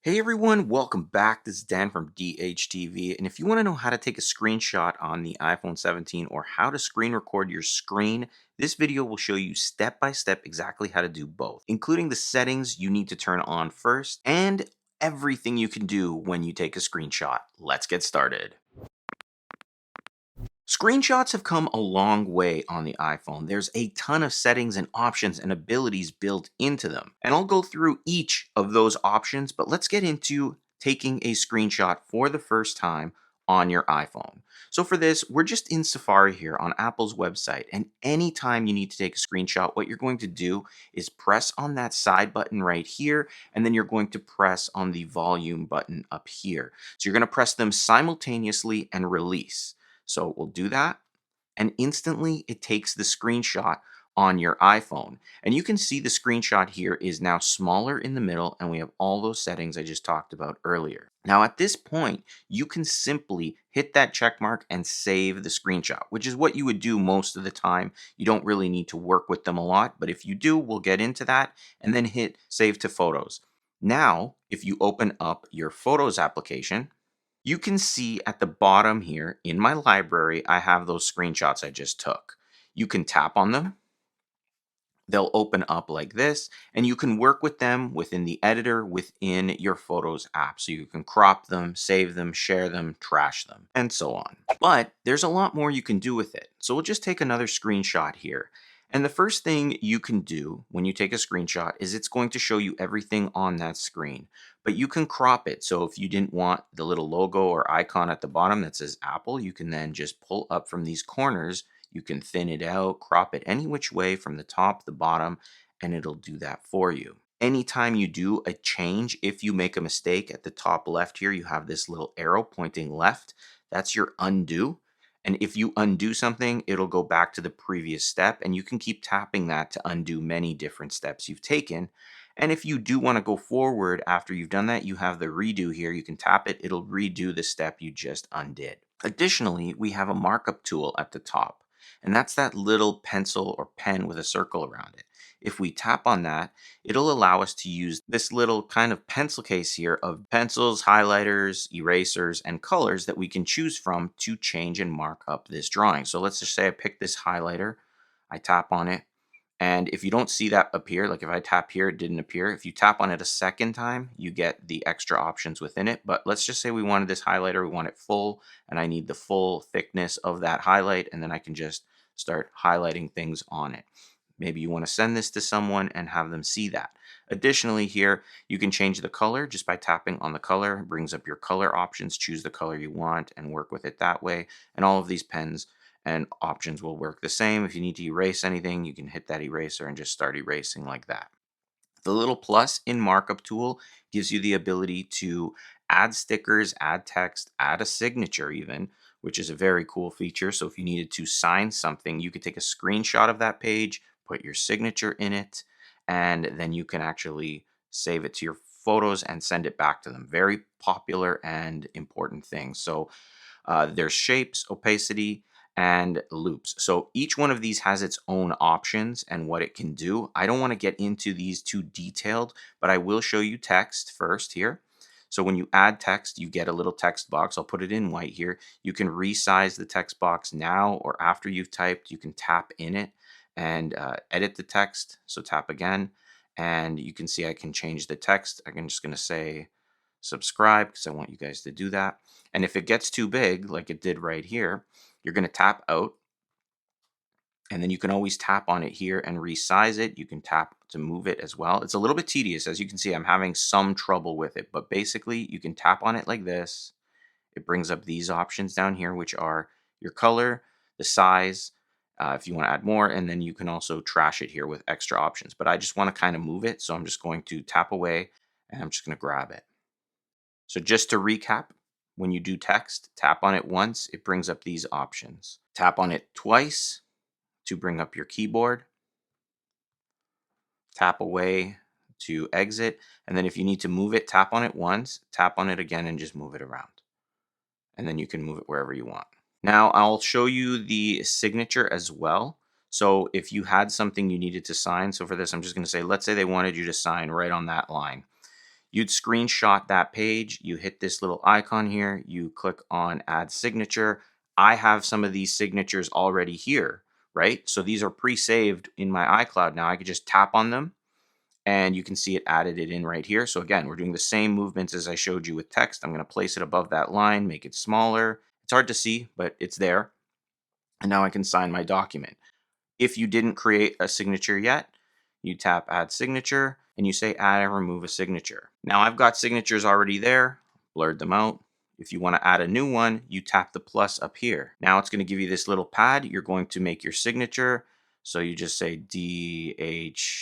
Hey everyone, welcome back. This is Dan from DHTV. And if you want to know how to take a screenshot on the iPhone 17 or how to screen record your screen, this video will show you step by step exactly how to do both, including the settings you need to turn on first and everything you can do when you take a screenshot. Let's get started. Screenshots have come a long way on the iPhone. There's a ton of settings and options and abilities built into them. And I'll go through each of those options, but let's get into taking a screenshot for the first time on your iPhone. So for this, we're just in Safari here on Apple's website. And anytime you need to take a screenshot, what you're going to do is press on that side button right here, and then you're going to press on the volume button up here. So you're going to press them simultaneously and release. So we'll do that, and instantly it takes the screenshot on your iPhone. And you can see the screenshot here is now smaller in the middle, and we have all those settings I just talked about earlier. Now at this point, you can simply hit that check mark and save the screenshot, which is what you would do most of the time. You don't really need to work with them a lot, but if you do, we'll get into that, and then hit save to photos. Now, if you open up your Photos application, you can see at the bottom here in my library, I have those screenshots I just took. You can tap on them. They'll open up like this, and you can work with them within the editor within your Photos app. So you can crop them, save them, share them, trash them, and so on. But there's a lot more you can do with it. So we'll just take another screenshot here. And the first thing you can do when you take a screenshot is it's going to show you everything on that screen. But you can crop it. So if you didn't want the little logo or icon at the bottom that says Apple, you can then just pull up from these corners. You can thin it out, crop it any which way from the top, the bottom, and it'll do that for you. Anytime you do a change, if you make a mistake at the top left here, you have this little arrow pointing left. That's your undo. And if you undo something, it'll go back to the previous step, and you can keep tapping that to undo many different steps you've taken. And if you do want to go forward after you've done that, you have the redo here. You can tap it, it'll redo the step you just undid. Additionally, we have a markup tool at the top, and that's that little pencil or pen with a circle around it. If we tap on that, it'll allow us to use this little kind of pencil case here of pencils, highlighters, erasers, and colors that we can choose from to change and mark up this drawing. So let's just say I pick this highlighter, I tap on it, and if you don't see that appear, like if I tap here, it didn't appear. If you tap on it a second time, you get the extra options within it. But let's just say we wanted this highlighter, we want it full, and I need the full thickness of that highlight, and then I can just start highlighting things on it. Maybe you want to send this to someone and have them see that. Additionally, here you can change the color just by tapping on the color. It brings up your color options, choose the color you want and work with it that way. And all of these pens and options will work the same. If you need to erase anything, you can hit that eraser and just start erasing like that. The little plus in Markup tool gives you the ability to add stickers, add text, add a signature even, which is a very cool feature. So if you needed to sign something, you could take a screenshot of that page, put your signature in it, and then you can actually save it to your photos and send it back to them. Very popular and important thing. So there's shapes, opacity, and loops. So each one of these has its own options and what it can do. I don't want to get into these too detailed, but I will show you text first here. So when you add text, you get a little text box. I'll put it in white here. You can resize the text box now or after you've typed. You can tap in it and edit the text. So tap again, and you can see I can change the text. I'm just going to say subscribe because I want you guys to do that. And if it gets too big, like it did right here, you're going to tap out, and then you can always tap on it here and resize it. You can tap to move it as well. It's a little bit tedious. As you can see, I'm having some trouble with it, but basically you can tap on it like this. It brings up these options down here, which are your color, the size, if you want to add more, and then you can also trash it here with extra options. But I just want to kind of move it, so I'm just going to tap away, and I'm just going to grab it. So just to recap, when you do text, tap on it once, it brings up these options. Tap on it twice to bring up your keyboard. Tap away to exit. And then if you need to move it, tap on it once, tap on it again, and just move it around. And then you can move it wherever you want. Now I'll show you the signature as well. So if you had something you needed to sign, so for this, I'm just going to say, let's say they wanted you to sign right on that line. You'd screenshot that page, you hit this little icon here, you click on add signature. I have some of these signatures already here, right? So these are pre-saved in my iCloud now. I could just tap on them and you can see it added it in right here. So again, we're doing the same movements as I showed you with text. I'm going to place it above that line, make it smaller. It's hard to see, but it's there. And now I can sign my document. If you didn't create a signature yet, you tap add signature and you say add and remove a signature. Now I've got signatures already there, blurred them out. If you want to add a new one, you tap the plus up here. Now it's going to give you this little pad. You're going to make your signature. So you just say DHTV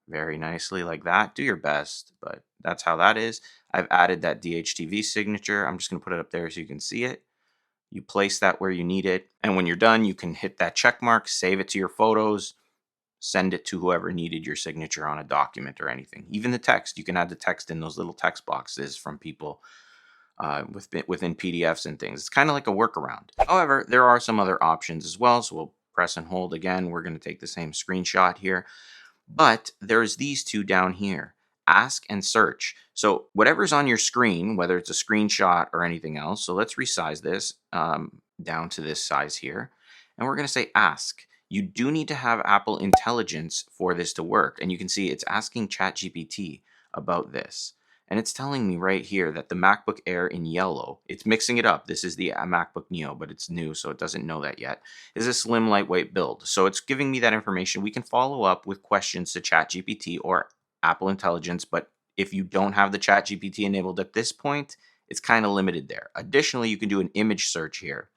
very nicely like that. Do your best, but that's how that is. I've added that DHTV signature. I'm just going to put it up there so you can see it. You place that where you need it. And when you're done, you can hit that check mark, save it to your photos, send it to whoever needed your signature on a document or anything. Even the text, you can add the text in those little text boxes from people within PDFs and things. It's kind of like a workaround. However, there are some other options as well. So we'll press and hold again. We're going to take the same screenshot here. But there's these two down here, ask and search. So whatever's on your screen, whether it's a screenshot or anything else. So let's resize this down to this size here. And we're going to say ask. You do need to have Apple Intelligence for this to work. And you can see it's asking ChatGPT about this. And it's telling me right here that the MacBook Air in yellow, it's mixing it up. This is the MacBook Neo, but it's new, so it doesn't know that yet, is a slim, lightweight build. So it's giving me that information. We can follow up with questions to ChatGPT or Apple Intelligence, but if you don't have the ChatGPT enabled at this point, it's kind of limited there. Additionally, you can do an image search here.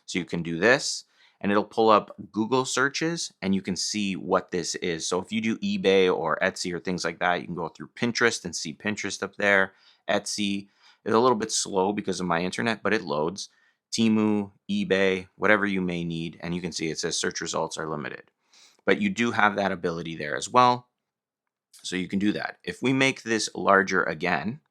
So you can do this, and it'll pull up Google searches and you can see what this is. So if you do eBay or Etsy or things like that, you can go through Pinterest and see Pinterest up there. Etsy is a little bit slow because of my internet, but it loads. Temu, eBay, whatever you may need. And you can see it says search results are limited. But you do have that ability there as well. So you can do that. If we make this larger again,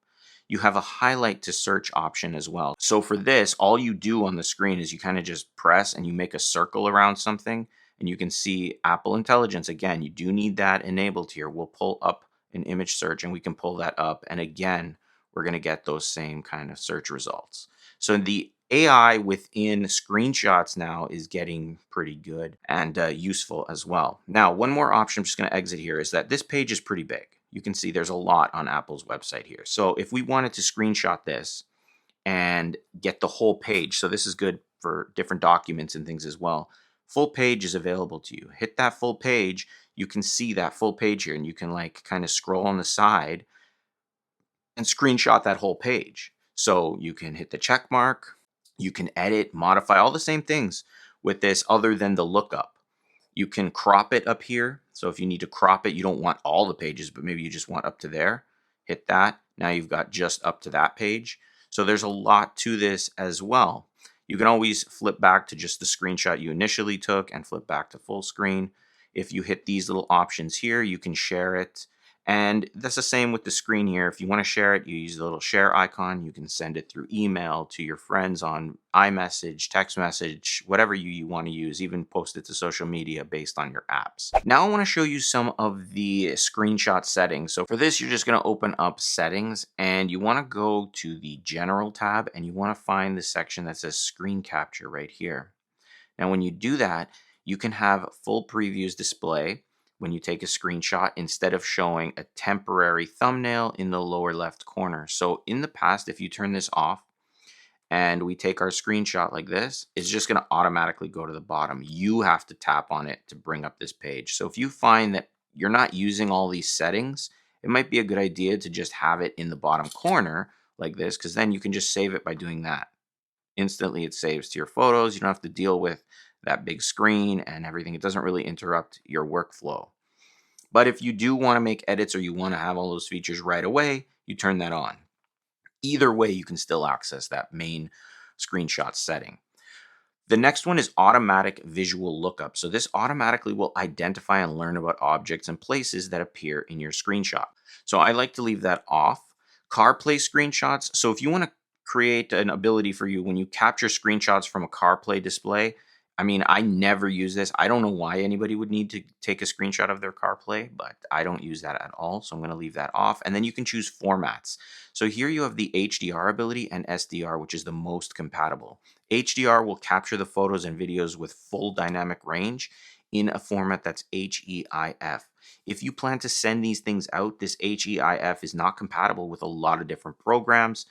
you have a highlight to search option as well. So for this, all you do on the screen is you kind of just press and you make a circle around something and you can see Apple Intelligence. Again, you do need that enabled here. We'll pull up an image search and we can pull that up. And again, we're going to get those same kind of search results. So the AI within screenshots now is getting pretty good and useful as well. Now, one more option I'm just going to exit here is that this page is pretty big. You can see there's a lot on Apple's website here. So if we wanted to screenshot this and get the whole page, so this is good for different documents and things as well. Full page is available to you. Hit that full page, you can see that full page here and you can like kind of scroll on the side and screenshot that whole page. So you can hit the check mark, you can edit, modify, all the same things with this other than the lookup. You can crop it up here. So if you need to crop it, you don't want all the pages, but maybe you just want up to there. Hit that. Now you've got just up to that page. So there's a lot to this as well. You can always flip back to just the screenshot you initially took and flip back to full screen. If you hit these little options here, you can share it. And that's the same with the screen here. If you want to share it, you use the little share icon. You can send it through email to your friends on iMessage, text message, whatever you want to use, even post it to social media based on your apps. Now I want to show you some of the screenshot settings. So for this, you're just going to open up settings and you want to go to the general tab and you want to find the section that says screen capture right here. Now, when you do that, you can have full previews display when you take a screenshot instead of showing a temporary thumbnail in the lower left corner. So in the past, if you turn this off and we take our screenshot like this, it's just going to automatically go to the bottom. You have to tap on it to bring up this page. So if you find that you're not using all these settings, it might be a good idea to just have it in the bottom corner like this, because then you can just save it by doing that. Instantly it saves to your photos. You don't have to deal with that big screen and everything. It doesn't really interrupt your workflow. But if you do want to make edits or you want to have all those features right away, you turn that on. Either way, you can still access that main screenshot setting. The next one is automatic visual lookup. So this automatically will identify and learn about objects and places that appear in your screenshot. So I like to leave that off. CarPlay screenshots. So if you want to create an ability for you when you capture screenshots from a CarPlay display, I mean, I never use this. I don't know why anybody would need to take a screenshot of their CarPlay, but I don't use that at all. So I'm going to leave that off. And then you can choose formats. So here you have the HDR ability and SDR, which is the most compatible. HDR will capture the photos and videos with full dynamic range in a format that's HEIF. If you plan to send these things out, this HEIF is not compatible with a lot of different programs,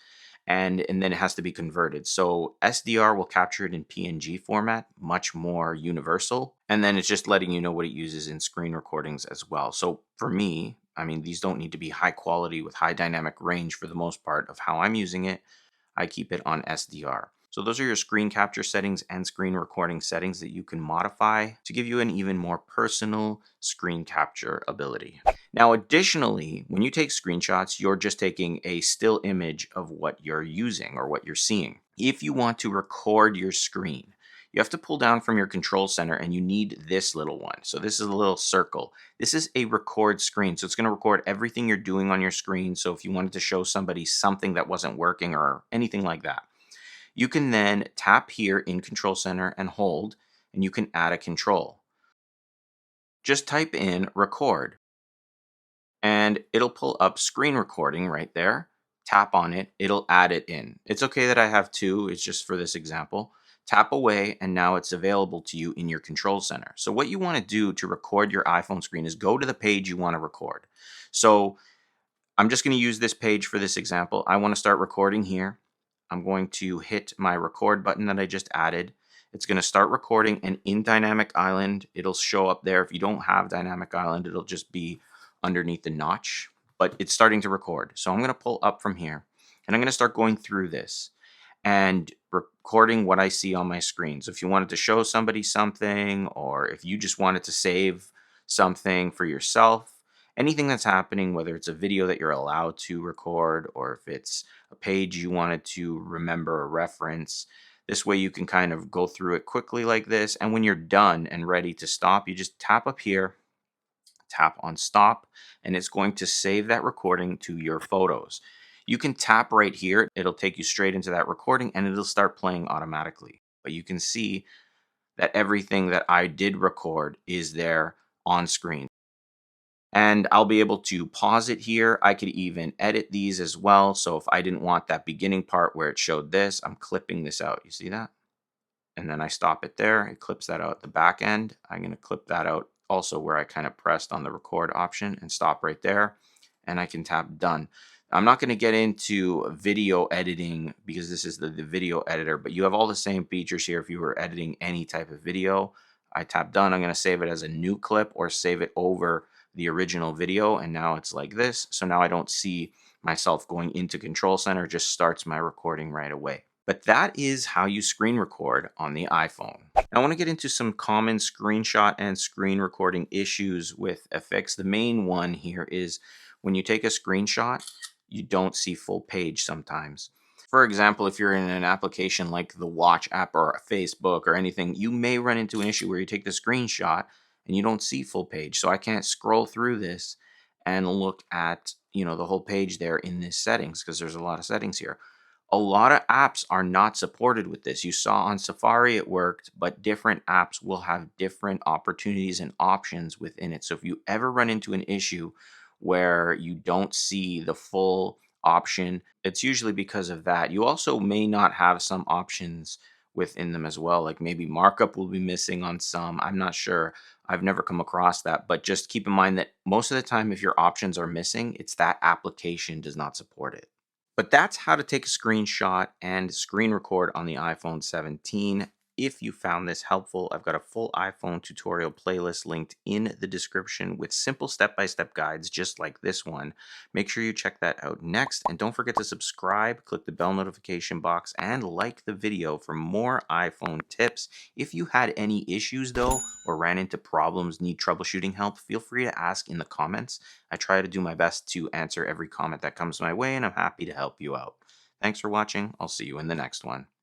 and then it has to be converted. So SDR will capture it in PNG format, much more universal. And then it's just letting you know what it uses in screen recordings as well. So for me, I mean, these don't need to be high quality with high dynamic range for the most part of how I'm using it. I keep it on SDR. So those are your screen capture settings and screen recording settings that you can modify to give you an even more personal screen capture ability. Now, additionally, when you take screenshots, you're just taking a still image of what you're using or what you're seeing. If you want to record your screen, you have to pull down from your control center and you need this little one. So this is a little circle. This is a record screen. So it's going to record everything you're doing on your screen. So if you wanted to show somebody something that wasn't working or anything like that, you can then tap here in control center and hold, and you can add a control. Just type in record and it'll pull up screen recording right there. Tap on it, it'll add it in. It's okay that I have two, it's just for this example. Tap away, and now it's available to you in your control center. So what you want to do to record your iPhone screen is go to the page you want to record. So I'm just going to use this page for this example. I want to start recording here. I'm going to hit my record button that I just added. It's going to start recording, and in Dynamic Island, it'll show up there. If you don't have Dynamic Island, it'll just be underneath the notch, but it's starting to record. So I'm going to pull up from here, and I'm going to start going through this and recording what I see on my screen. So if you wanted to show somebody something, or if you just wanted to save something for yourself, anything that's happening, whether it's a video that you're allowed to record or if it's a page you wanted to remember or reference, this way you can kind of go through it quickly like this. And when you're done and ready to stop, you just tap up here, tap on stop, and it's going to save that recording to your photos. You can tap right here, it'll take you straight into that recording and it'll start playing automatically. But you can see that everything that I did record is there on screen. And I'll be able to pause it here. I could even edit these as well. So if I didn't want that beginning part where it showed this, I'm clipping this out. You see that? And then I stop it there. It clips that out at the back end. I'm going to clip that out also where I kind of pressed on the record option and stop right there. And I can tap done. I'm not going to get into video editing because this is the video editor, but you have all the same features here if you were editing any type of video. I tap done. I'm going to save it as a new clip or save it over the original video. And now it's like this. So now I don't see myself going into Control Center. It just starts my recording right away. But that is how you screen record on the iPhone. Now I want to get into some common screenshot and screen recording issues with FX. The main one here is when you take a screenshot, you don't see full page sometimes. For example, if you're in an application like the Watch app or Facebook or anything, you may run into an issue where you take the screenshot and you don't see full page. So I can't scroll through this and look at, the whole page there in this settings because there's a lot of settings here. A lot of apps are not supported with this. You saw on Safari it worked, but different apps will have different opportunities and options within it. So if you ever run into an issue where you don't see the full option, it's usually because of that. You also may not have some options within them as well. Like maybe markup will be missing on some. I'm not sure. I've never come across that, but just keep in mind that most of the time, if your options are missing, it's that application does not support it. But that's how to take a screenshot and screen record on the iPhone 17. If you found this helpful, I've got a full iPhone tutorial playlist linked in the description with simple step-by-step guides just like this one. Make sure you check that out next, and don't forget to subscribe, click the bell notification box, and like the video for more iPhone tips. If you had any issues though, or ran into problems, need troubleshooting help, feel free to ask in the comments. I try to do my best to answer every comment that comes my way, and I'm happy to help you out. Thanks for watching. I'll see you in the next one.